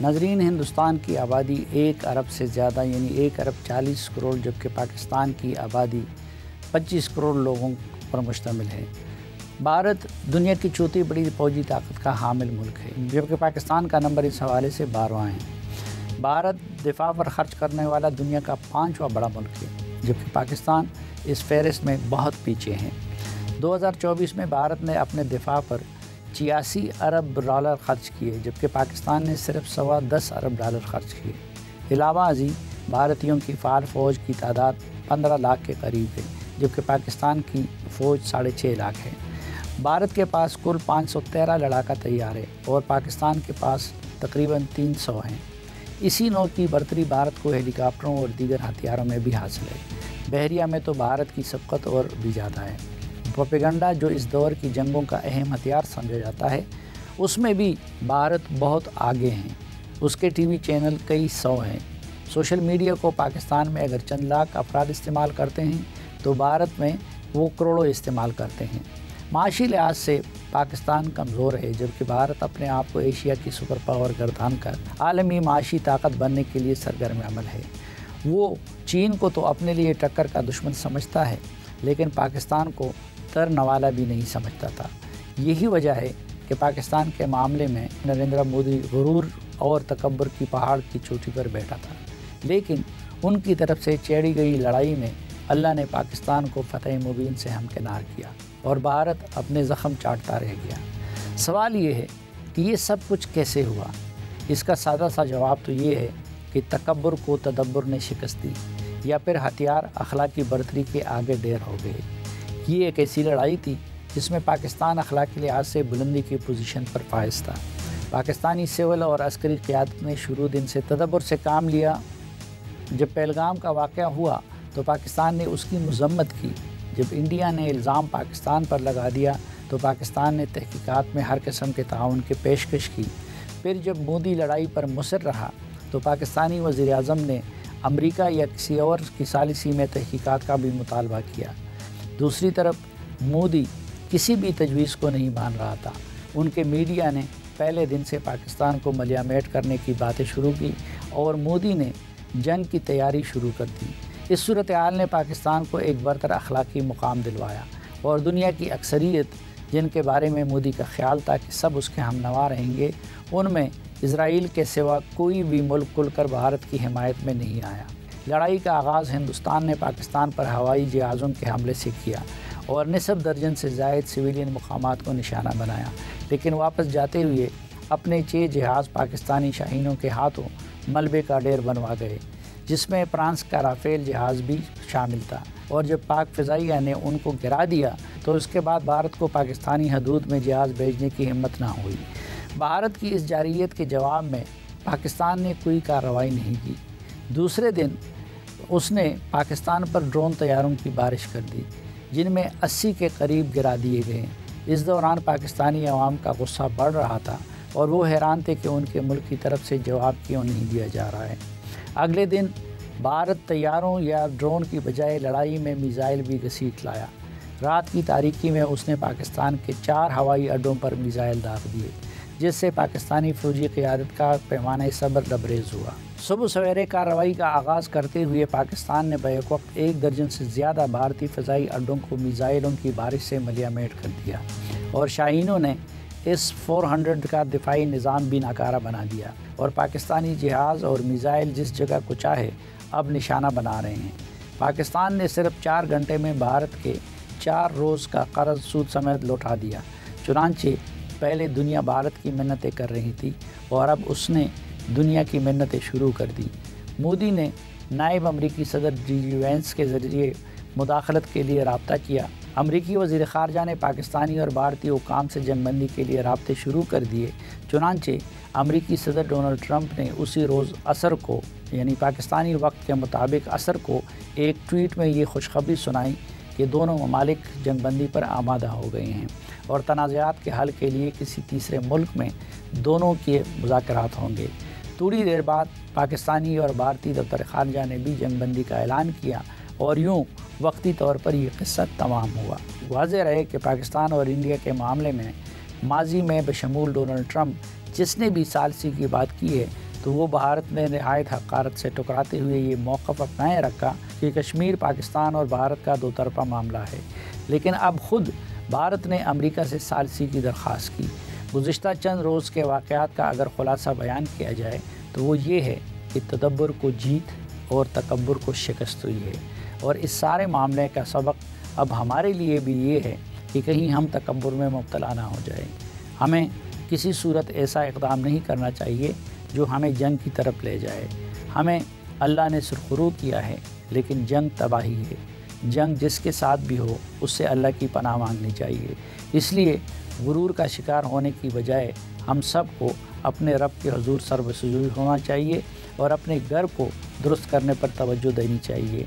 ناظرین، ہندوستان کی آبادی 1 ارب سے زیادہ یعنی 1 ارب 40 کروڑ، جبکہ پاکستان کی آبادی 25 کروڑ لوگوں پر مشتمل ہے۔ بھارت دنیا کی چوتھی بڑی فوجی طاقت کا حامل ملک ہے، جبکہ پاکستان کا نمبر اس حوالے سے 12واں ہے۔ بھارت دفاع پر خرچ کرنے والا دنیا کا 5واں بڑا ملک ہے، جبکہ پاکستان اس فہرست میں بہت پیچھے ہیں۔ 2024 میں بھارت نے اپنے دفاع پر 86 ارب ڈالر خرچ کیے، جبکہ پاکستان نے صرف 10.25 ارب ڈالر خرچ کیے۔ علاوہ ازیں بھارتیوں کی فعال فوج کی تعداد 15 لاکھ کے قریب ہے، جبکہ پاکستان کی فوج 6.5 لاکھ ہے۔ بھارت کے پاس کل 513 لڑاکا طیارے اور پاکستان کے پاس تقریباً 300 ہیں۔ اسی نوع کی برتری بھارت کو ہیلی کاپٹروں اور دیگر ہتھیاروں میں بھی حاصل ہے۔ بحریہ میں تو بھارت کی سبقت اور بھی زیادہ ہے۔ پروپیگنڈا، جو اس دور کی جنگوں کا اہم ہتھیار سمجھا جاتا ہے، اس میں بھی بھارت بہت آگے ہیں۔ اس کے ٹی وی چینل کئی 100 ہیں۔ سوشل میڈیا کو پاکستان میں اگر چند لاکھ افراد استعمال کرتے ہیں تو بھارت میں وہ کروڑوں استعمال کرتے ہیں۔ معاشی لحاظ سے پاکستان کمزور ہے، جبکہ بھارت اپنے آپ کو ایشیا کی سپر پاور گردان کر عالمی معاشی طاقت بننے کے لیے سرگرم عمل ہے۔ وہ چین کو تو اپنے لیے ٹکر کا دشمن سمجھتا ہے، لیکن پاکستان کو تر نوالا بھی نہیں سمجھتا تھا۔ یہی وجہ ہے کہ پاکستان کے معاملے میں نریندر مودی غرور اور تکبر کی پہاڑ کی چوٹی پر بیٹھا تھا، لیکن ان کی طرف سے چھیڑی گئی لڑائی میں اللہ نے پاکستان کو فتح مبین سے ہمکنار کیا اور بھارت اپنے زخم چاٹتا رہ گیا۔ سوال یہ ہے کہ یہ سب کچھ کیسے ہوا؟ اس کا سادہ سا جواب تو یہ ہے کہ تکبر کو تدبر نے شکست دی، یا پھر ہتھیار اخلاقی برتری کے آگے ڈیر ہو گئے۔ یہ ایک ایسی لڑائی تھی جس میں پاکستان اخلاقی لحاظ سے بلندی کی پوزیشن پر فائز تھا۔ پاکستانی سول اور عسکری قیادت نے شروع دن سے تدبر سے کام لیا۔ جب پہلگام کا واقعہ ہوا تو پاکستان نے اس کی مذمت کی۔ جب انڈیا نے الزام پاکستان پر لگا دیا تو پاکستان نے تحقیقات میں ہر قسم کے تعاون کی پیشکش کی۔ پھر جب مودی لڑائی پر مصر رہا تو پاکستانی وزیر اعظم نے امریکہ یا کسی اور کی ثالثی میں تحقیقات کا بھی مطالبہ کیا۔ دوسری طرف مودی کسی بھی تجویز کو نہیں مان رہا تھا۔ ان کے میڈیا نے پہلے دن سے پاکستان کو ملیامیٹ کرنے کی باتیں شروع کی اور مودی نے جنگ کی تیاری شروع کر دی۔ اس صورتحال نے پاکستان کو ایک برتر اخلاقی مقام دلوایا اور دنیا کی اکثریت جن کے بارے میں مودی کا خیال تھا کہ سب اس کے ہمنوا رہیں گے، ان میں اسرائیل کے سوا کوئی بھی ملک کھل کر بھارت کی حمایت میں نہیں آیا۔ لڑائی کا آغاز ہندوستان نے پاکستان پر ہوائی جہازوں کے حملے سے کیا اور نصف درجن سے زائد سویلین مقامات کو نشانہ بنایا، لیکن واپس جاتے ہوئے اپنے 6 جہاز پاکستانی شاہینوں کے ہاتھوں ملبے کا ڈھیر بنوا گئے، جس میں فرانس کا رافیل جہاز بھی شامل تھا۔ اور جب پاک فضائیہ نے ان کو گرا دیا تو اس کے بعد بھارت کو پاکستانی حدود میں جہاز بھیجنے کی ہمت نہ ہوئی۔ بھارت کی اس جارحیت کے جواب میں پاکستان نے کوئی کارروائی نہیں کی۔ دوسرے دن اس نے پاکستان پر ڈرون طیاروں کی بارش کر دی، جن میں 80 کے قریب گرا دیے گئے۔ اس دوران پاکستانی عوام کا غصہ بڑھ رہا تھا اور وہ حیران تھے کہ ان کے ملک کی طرف سے جواب کیوں نہیں دیا جا رہا ہے۔ اگلے دن بھارت طیاروں یا ڈرون کی بجائے لڑائی میں میزائل بھی گھسیٹ لایا۔ رات کی تاریکی میں اس نے پاکستان کے 4 ہوائی اڈوں پر میزائل داغ دیے، جس سے پاکستانی فوجی قیادت کا پیمانہ صبر لبریز ہوا۔ صبح سویرے کارروائی کا آغاز کرتے ہوئے پاکستان نے بیک وقت 1 درجن سے زیادہ بھارتی فضائی اڈوں کو میزائلوں کی بارش سے ملیامیٹ کر دیا اور شاہینوں نے S-400 کا دفاعی نظام بھی ناکارہ بنا دیا، اور پاکستانی جہاز اور میزائل جس جگہ کو چاہے اب نشانہ بنا رہے ہیں۔ پاکستان نے صرف 4 گھنٹے میں بھارت کے 4 روز کا قرض سود سمیت لوٹا دیا۔ چنانچہ پہلے دنیا بھارت کی منتیں کر رہی تھی اور اب اس نے دنیا کی منتیں شروع کر دی۔ مودی نے نائب امریکی صدر جی وینس کے ذریعے مداخلت کے لیے رابطہ کیا۔ امریکی وزیر خارجہ نے پاکستانی اور بھارتی حکام سے جنگ بندی کے لیے رابطے شروع کر دیے۔ چنانچہ امریکی صدر ڈونلڈ ٹرمپ نے اسی روز عصر کو، یعنی پاکستانی وقت کے مطابق عصر کو، ایک ٹویٹ میں یہ خوشخبری سنائی کہ دونوں ممالک جنگ بندی پر آمادہ ہو گئے ہیں اور تنازعات کے حل کے لیے کسی تیسرے ملک میں دونوں کے مذاکرات ہوں گے۔ تھوڑی دیر بعد پاکستانی اور بھارتی دفتر خارجہ نے بھی جنگ بندی کا اعلان کیا اور یوں وقتی طور پر یہ قصہ تمام ہوا۔ واضح رہے کہ پاکستان اور انڈیا کے معاملے میں ماضی میں بشمول ڈونلڈ ٹرمپ جس نے بھی ثالثی کی بات کی ہے، تو وہ بھارت نے نہایت حقارت سے ٹکراتے ہوئے یہ موقف اپنائے رکھا کہ کشمیر پاکستان اور بھارت کا دو طرفہ معاملہ ہے۔ لیکن اب خود بھارت نے امریکہ سے ثالثی کی درخواست کی۔ گزشتہ چند روز کے واقعات کا اگر خلاصہ بیان کیا جائے تو وہ یہ ہے کہ تدبر کو جیت اور تکبر کو شکست ہوئی ہے، اور اس سارے معاملے کا سبق اب ہمارے لیے بھی یہ ہے کہ کہیں ہم تکبر میں مبتلا نہ ہو جائیں۔ ہمیں کسی صورت ایسا اقدام نہیں کرنا چاہیے جو ہمیں جنگ کی طرف لے جائے۔ ہمیں اللہ نے سرخرو کیا ہے، لیکن جنگ تباہی ہے۔ جنگ جس کے ساتھ بھی ہو اس سے اللہ کی پناہ مانگنی چاہیے۔ اس لیے غرور کا شکار ہونے کی بجائے ہم سب کو اپنے رب کے حضور سر بسجود ہونا چاہیے اور اپنے گھر کو درست کرنے پر توجہ دینی چاہیے۔